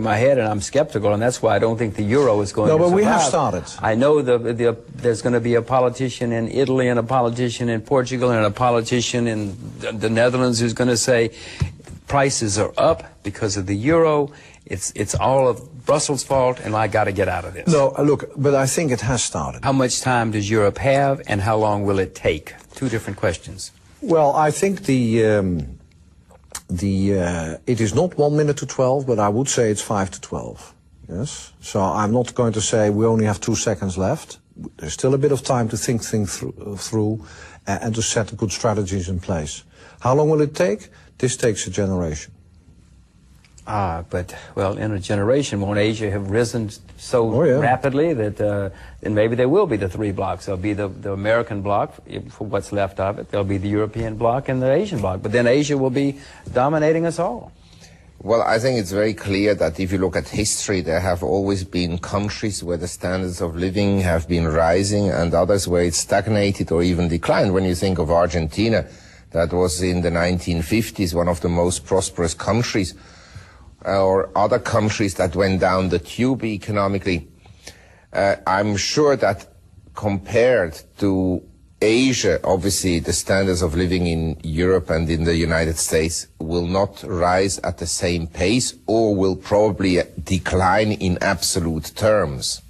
my head, and I'm skeptical, and that's why I don't think the euro is going to survive. No, but we have started. I know there's going to be a politician in Italy and a politician in Portugal and a politician in the Netherlands who's going to say prices are up because of the euro. It's all of Brussels' fault, and I got to get out of this. No, look, but I think it has started. How much time does Europe have, and how long will it take? Two different questions. Well, I think it is not 1 minute to 12, but I would say it's 5 to 12. Yes. So I'm not going to say we only have 2 seconds left. There's still a bit of time to think things through and to set good strategies in place. How long will it take? This takes a generation. But, well, in a generation, won't Asia have risen so rapidly that then maybe there will be the three blocks. There'll be the American bloc, for what's left of it. There'll be the European bloc and the Asian bloc. But then Asia will be dominating us all. Well, I think it's very clear that if you look at history, there have always been countries where the standards of living have been rising and others where it's stagnated or even declined. When you think of Argentina, that was in the 1950s one of the most prosperous countries, or other countries that went down the tube economically. I'm sure that compared to Asia, obviously the standards of living in Europe and in the United States will not rise at the same pace or will probably decline in absolute terms.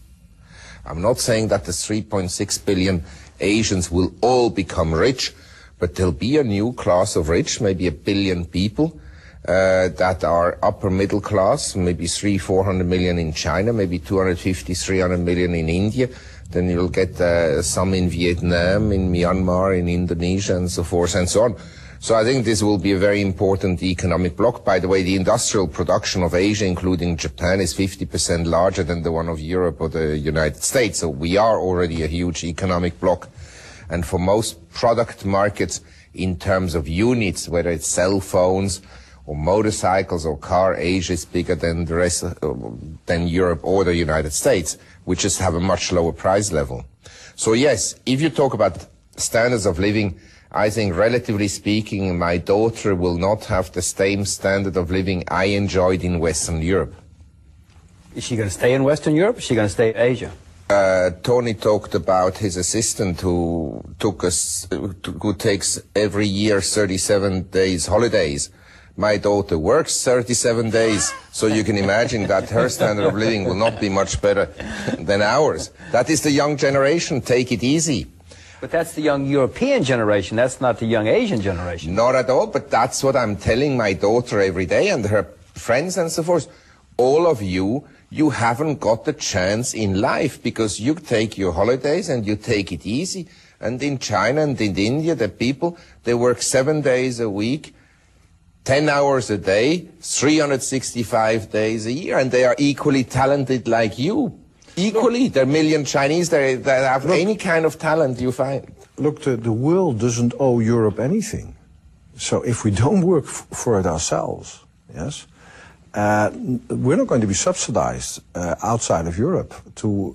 I'm not saying that the 3.6 billion Asians will all become rich, but there'll be a new class of rich, maybe 1 billion people, that are upper middle class, maybe 300-400 million in China, maybe 250-300 million in India. Then you'll get some in Vietnam, in Myanmar, in Indonesia, and so forth and so on. So I think this will be a very important economic bloc. By the way, the industrial production of Asia, including Japan, is 50% larger than the one of Europe or the United States. So we are already a huge economic bloc. And for most product markets, in terms of units, whether it's cell phones, or motorcycles or car, Asia is bigger than the rest, than Europe or the United States, which just have a much lower price level. So yes, if you talk about standards of living, I think relatively speaking, my daughter will not have the same standard of living I enjoyed in Western Europe. Is she going to stay in Western Europe, or is she going to stay in Asia? Tony talked about his assistant who takes every year 37 days holidays. My daughter works 37 days, so you can imagine that her standard of living will not be much better than ours. That is the young generation. Take it easy. But that's the young European generation. That's not the young Asian generation. Not at all, but that's what I'm telling my daughter every day and her friends and so forth. All of you haven't got the chance in life because you take your holidays and you take it easy. And in China and in India, the people, they work 7 days a week, 10 hours a day, 365 days a year, and they are equally talented like you. Equally. There are a million Chinese that have any kind of talent you find. Look, the world doesn't owe Europe anything. So if we don't work for it ourselves, yes, we're not going to be subsidized outside of Europe to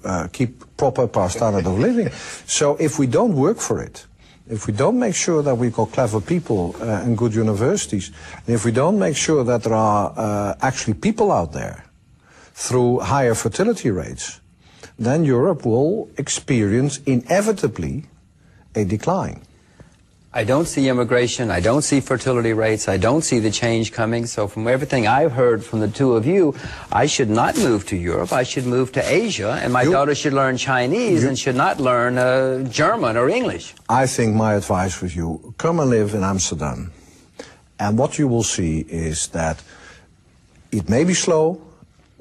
prop up our standard of living. So if we don't work for it, if we don't make sure that we've got clever people and good universities, and if we don't make sure that there are actually people out there through higher fertility rates, then Europe will experience inevitably a decline. I don't see immigration, I don't see fertility rates, I don't see the change coming. So from everything I've heard from the two of you, I should not move to Europe, I should move to Asia, and my daughter should learn Chinese and should not learn German or English. I think my advice with you, come and live in Amsterdam. And what you will see is that it may be slow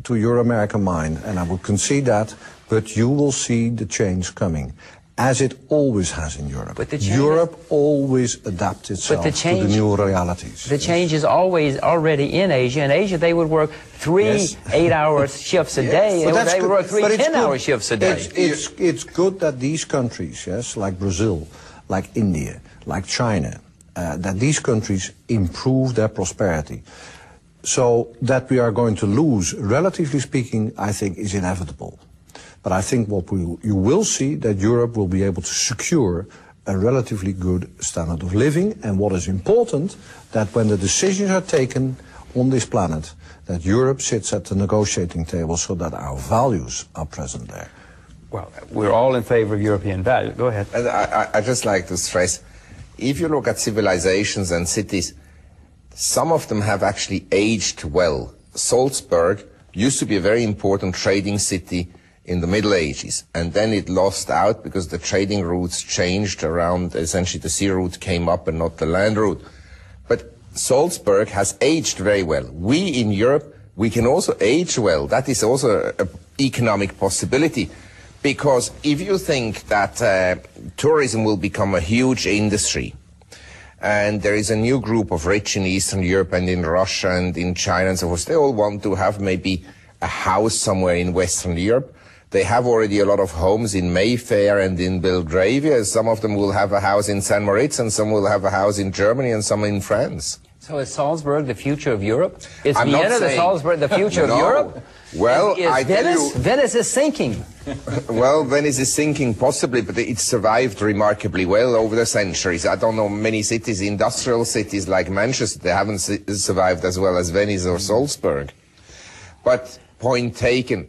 to your American mind, and I would concede that, but you will see the change coming, as it always has in Europe. But Europe always adapts itself to the new realities. The change is always already in Asia. In Asia, they would work 3 8-hour shifts a day, and they would work 3 10-hour shifts a day. It's good that these countries, yes, like Brazil, like India, like China, that these countries improve their prosperity. So that we are going to lose, relatively speaking, I think is inevitable. But I think what you will see, that Europe will be able to secure a relatively good standard of living. And what is important, that when the decisions are taken on this planet that Europe sits at the negotiating table so that our values are present there. Well, we're all in favor of European values. Go ahead. And I just like to stress, if you look at civilizations and cities, some of them have actually aged well. Salzburg used to be a very important trading city in the Middle Ages, and then it lost out because the trading routes changed around, essentially the sea route came up and not the land route. But Salzburg has aged very well. We in Europe, we can also age well. That is also an economic possibility. Because if you think that tourism will become a huge industry, and there is a new group of rich in Eastern Europe and in Russia and in China and so forth, they all want to have maybe a house somewhere in Western Europe. They have already a lot of homes in Mayfair and in Belgravia. Some of them will have a house in St. Moritz, and some will have a house in Germany, and some in France. So is Salzburg the future of Europe? Is I'm Vienna the Salzburg the future of Europe? Well, is Venice? Venice is sinking. Well, Venice is sinking possibly, but it survived remarkably well over the centuries. I don't know many cities, industrial cities like Manchester, they haven't survived as well as Venice or Salzburg. But point taken.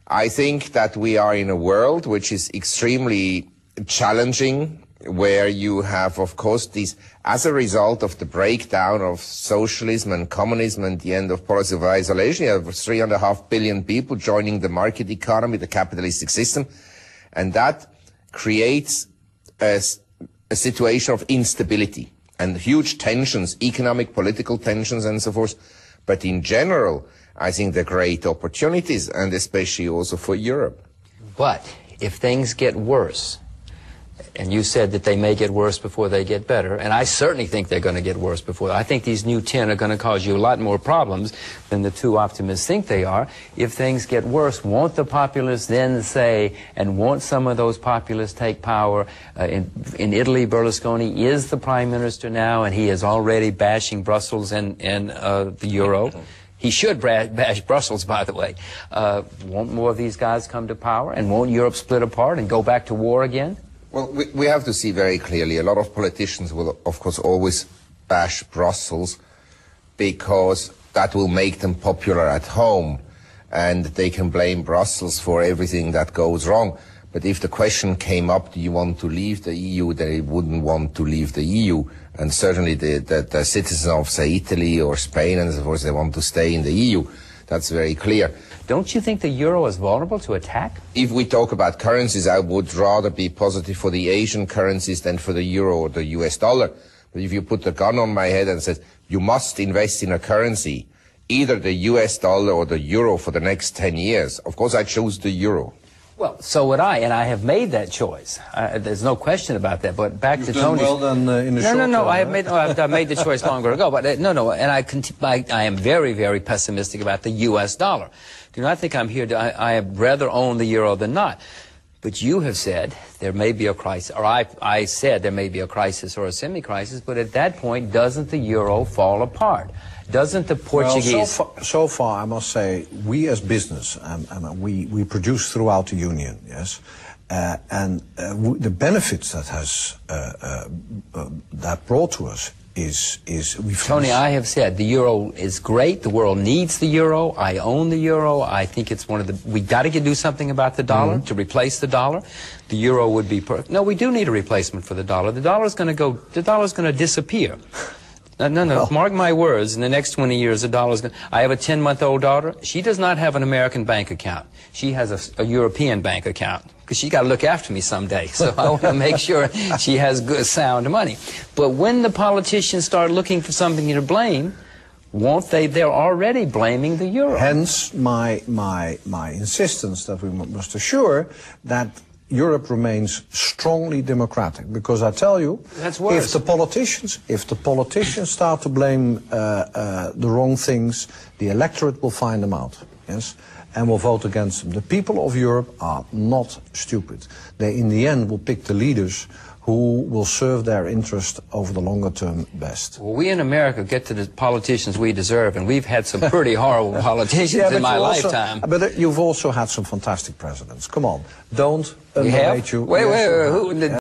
I think that we are in a world which is extremely challenging, where you have, of course, these, as a result of the breakdown of socialism and communism and the end of policy of isolation, you have 3.5 billion people joining the market economy, the capitalistic system, and that creates a situation of instability and huge tensions, economic, political tensions and so forth. But in general, I think there are great opportunities, and especially also for Europe. But if things get worse, and you said that they may get worse before they get better, and I certainly think they're going to get worse before. I think these new 10 are going to cause you a lot more problems than the two optimists think they are. If things get worse, won't the populists then say, and won't some of those populists take power? In Italy, Berlusconi is the prime minister now, and he is already bashing Brussels and the euro. He should bash Brussels, by the way. Won't more of these guys come to power, and won't Europe split apart and go back to war again? Well, we have to see very clearly, a lot of politicians will, of course, always bash Brussels because that will make them popular at home, and they can blame Brussels for everything that goes wrong. But if the question came up, do you want to leave the EU, they wouldn't want to leave the EU. And certainly the citizens of, say, Italy or Spain and so forth, they want to stay in the EU. That's very clear. Don't you think the euro is vulnerable to attack? If we talk about currencies, I would rather be positive for the Asian currencies than for the euro or the US dollar. But if you put the gun on my head and said, you must invest in a currency, either the US dollar or the euro for the next 10 years, of course I choose the euro. Well, so would I, and I have made that choice. There's no question about that. But back to Tony's. Well done in the short term, I have made. I've made the choice longer ago. But and I am very, very pessimistic about the U.S. dollar. Do not think I'm here to. I rather own the euro than not. But you have said there may be a crisis, or I said there may be a crisis or a semi-crisis. But at that point, doesn't the euro fall apart? Doesn't the Portuguese... Well, so far, I must say, we as business, we produce throughout the Union, yes, and the benefits that has that brought to us is Tony, I have said the euro is great. The world needs the euro. I own the euro. I think it's one of the... We got to do something about the dollar to replace the dollar. The euro would be perfect. No, we do need a replacement for the dollar. The dollar's going to go... The dollar's going to disappear. No, well, mark my words, in the next 20 years, the dollar's going to... I have a 10-month-old daughter. She does not have an American bank account. She has a European bank account, because she got to look after me someday. So I want to make sure she has good, sound money. But when the politicians start looking for something to blame, won't they? They're already blaming the euro. Hence my insistence that we must assure that Europe remains strongly democratic, because I tell you, that's worse. If the politicians start to blame the wrong things, the electorate will find them out, yes, and will vote against them. The people of Europe are not stupid. They, in the end, will pick the leaders who will serve their interest over the longer term best. Well, we in America get to the politicians we deserve, and we've had some pretty horrible politicians in my lifetime. But you've also had some fantastic presidents. Come on, don't underrate you. Wait, who?